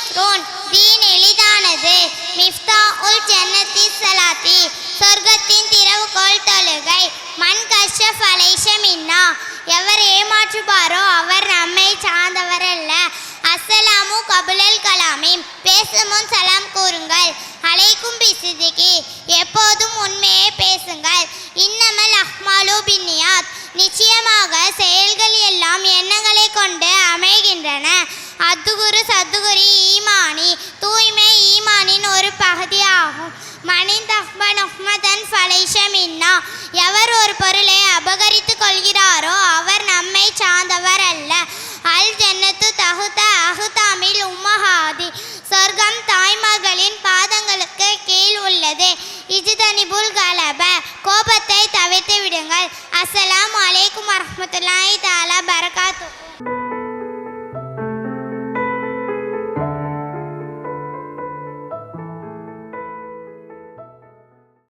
யஸ்ரூன் தீன் எளிதானது. மிஃப்தா உல் ஜன்னத்தி ஸலாத்தி சொர்க்கத்தின் திறவுகோல் தொழுகை. மன் கஷ்ஷஃப் அலைஷ மின்னா எவர் ஏமாற்றுவாரோ அவர் நம்மை சார்ந்தவர் அல்ல. அஸ்ஸலாமு கபுலல் கலாமி பேசும் முன் சலாம் கூறுங்கள். அலைக்கும் பிசிதிகி எப்போதும் உண்மையை பேசுங்கள். இன்னமல் அஹ்மாலு பின்னியாத் நிச்சயமாக செயல்கள் எல்லாம் எண்ணங்களை கொண்டு அமைகின்றன. அத்துகுரு சத்துகுரி ஈமானி தூய்மை ஈமானின் ஒரு பகுதியாகும். மனித அஹ்மதன் ஃபலைஷ மின்னா எவர் ஒரு பொருளை அபகரித்து கொள்கிறாரோ அவர் நம்மை சார்ந்தவர் அல்ல. அல் ஜன்னத்து தகுத அஹுதாமில் உம்மஹாதி சொர்க்கம் தாய்மார்களின் பாதங்களுக்கு கீழ் உள்ளது. இஜ்தனிபுல் கலப கோபத்தை தவிர்த்து விடுங்கள். அஸ்ஸலாமு அலைக்கும் வரஹ்மத்துல்லாஹி தஆலா பரகாத்துஹு.